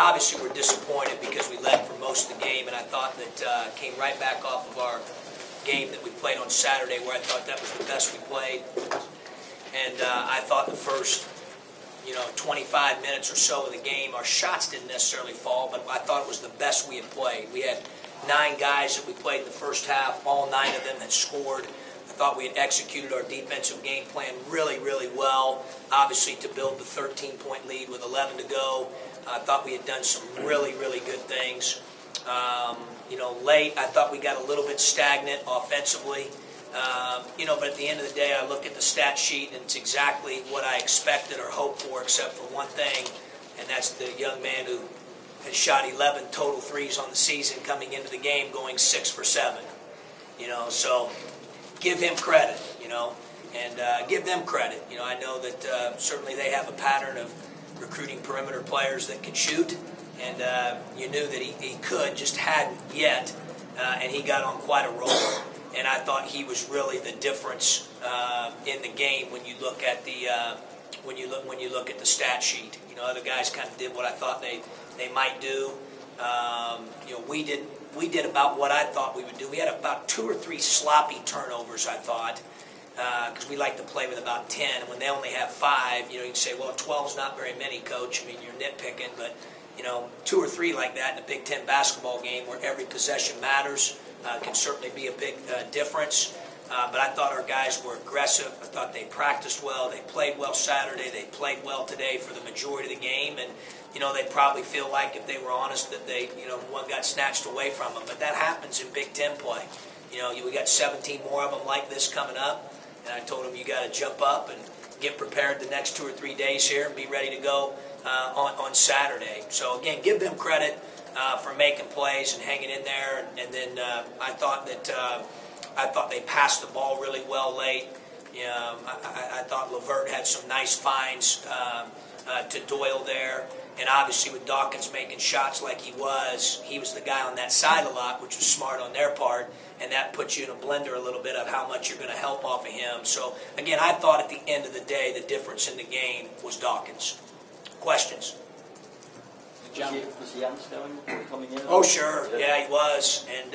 obviously we're disappointed because we led for most of the game, and I thought that came right back off of our game that we played on Saturday, where I thought that was the best we played. And I thought the first 25 minutes or so of the game, our shots didn't necessarily fall, but I thought it was the best we had played. We had 9 guys that we played in the first half. All 9 of them had scored. I thought we had executed our defensive game plan really, really well, obviously to build the 13-point lead with 11 to go. I thought we had done some really, really good things. Late, I thought we got a little bit stagnant offensively. But at the end of the day, I look at the stat sheet, and it's exactly what I expected or hoped for, except for one thing, and that's the young man who has shot 11 total threes on the season coming into the game, going 6 for 7. So give him credit, and give them credit. I know that certainly they have a pattern of recruiting perimeter players that can shoot, and you knew that he could, just hadn't yet, and he got on quite a roll. And I thought he was really the difference in the game when you look at the when you look at the stat sheet. Other guys kind of did what I thought they might do. We did about what I thought we would do. We had about 2 or 3 sloppy turnovers, I thought, because we like to play with about 10. And when they only have 5, you can say, well, 12's not very many, Coach. I mean, you're nitpicking, but 2 or 3 like that in a Big Ten basketball game where every possession matters. Can certainly be a big difference. But I thought our guys were aggressive. I thought they practiced well. They played well Saturday. They played well today for the majority of the game. And, they probably feel like, if they were honest, that they, one got snatched away from them. But that happens in Big Ten play. We got 17 more of them like this coming up. And I told them, you got to jump up and get prepared the next 2 or 3 days here and be ready to go on Saturday. So, again, give them credit for making plays and hanging in there, and then I thought they passed the ball really well late. I thought Levert had some nice finds to Doyle there, and obviously with Dawkins making shots like he was the guy on that side a lot, which was smart on their part, and that puts you in a blender a little bit of how much you're going to help off of him. So again, I thought at the end of the day the difference in the game was Dawkins. Questions? Was he understanding coming in? Oh, sure. Yeah, he was. And,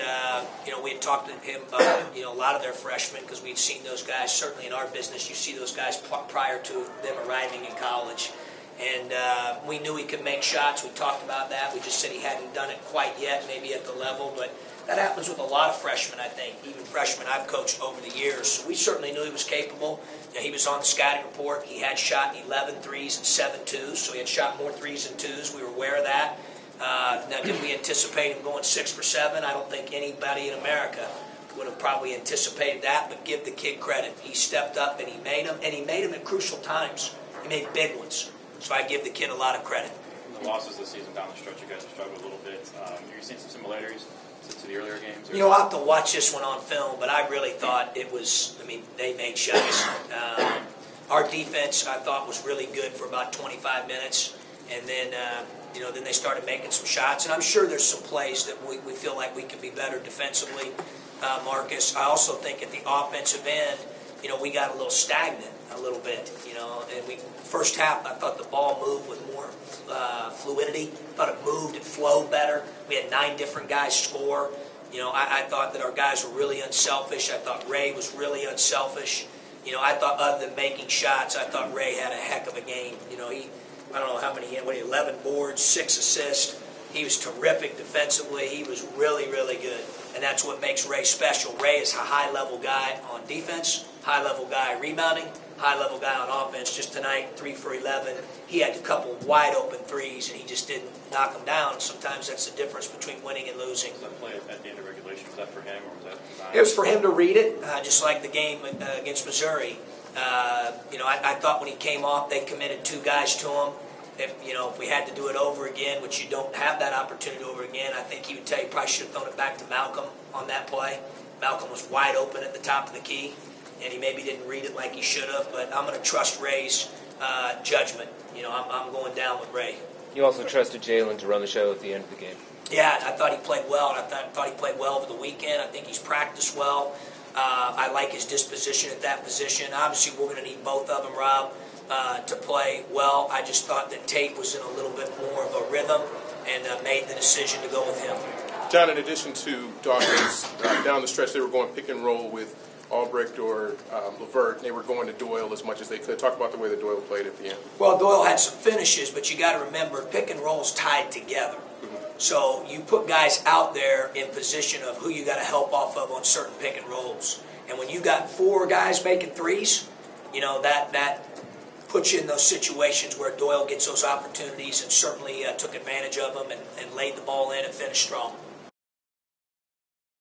we had talked to him about, a lot of their freshmen, because we'd seen those guys. Certainly in our business, you see those guys prior to them arriving in college. And we knew he could make shots. We talked about that. We just said he hadn't done it quite yet, maybe at the level. But that happens with a lot of freshmen, I think, even freshmen I've coached over the years. So we certainly knew he was capable. He was on the scouting report. He had shot 11 threes and 7 twos, so he had shot more threes than twos. We were aware of that. Now, did we anticipate him going 6 for 7? I don't think anybody in America would have probably anticipated that, but give the kid credit. He stepped up and he made them, and he made them at crucial times. He made big ones. So I give the kid a lot of credit. In the losses this season down the stretch, you guys have struggled a little bit. Are you seeing some similarities to the earlier games? I'll have to watch this one on film, but I really thought it was, they made shots. Our defense, I thought, was really good for about 25 minutes, and then, then they started making some shots. And I'm sure there's some plays that we feel like we can be better defensively, Marcus. I also think at the offensive end, we got a little stagnant a little bit, and first half, I thought the ball moved with more fluidity. I thought it moved, it flowed better. We had 9 different guys score. I thought that our guys were really unselfish. I thought Ray was really unselfish. I thought other than making shots, I thought Ray had a heck of a game. I don't know how many he had, 11 boards, 6 assists. He was terrific defensively. He was really, really good. And that's what makes Ray special. Ray is a high-level guy on defense, high-level guy rebounding, high-level guy on offense. Just tonight, 3 for 11. He had a couple of wide-open threes, and he just didn't knock them down. Sometimes that's the difference between winning and losing. Was that play at the end of regulation, was that for him, or was that designed? It was for him to read it, just like the game against Missouri. I thought when he came off, they committed 2 guys to him. If we had to do it over again, which you don't have that opportunity over again, I think he would tell you probably should have thrown it back to Malcolm on that play. Malcolm was wide open at the top of the key, and he maybe didn't read it like he should have, but I'm going to trust Ray's judgment. I'm going down with Ray. You also trusted Jalen to run the show at the end of the game. Yeah, I thought he played well, and I thought he played well over the weekend. I think he's practiced well. I like his disposition at that position. Obviously, we're going to need both of them, Rob, to play well. I just thought that Tate was in a little bit more of a rhythm. and made the decision to go with him. John, in addition to Dawkins, down the stretch they were going pick and roll with Albrecht or Levert. They were going to Doyle as much as they could. Talk about the way that Doyle played at the end. Well, Doyle had some finishes, but you got to remember pick and rolls tied together. So you put guys out there in position of who you got to help off of on certain pick and rolls. And when you got 4 guys making threes, you know, that puts you in those situations where Doyle gets those opportunities and certainly took advantage of them and laid the ball in and finished strong.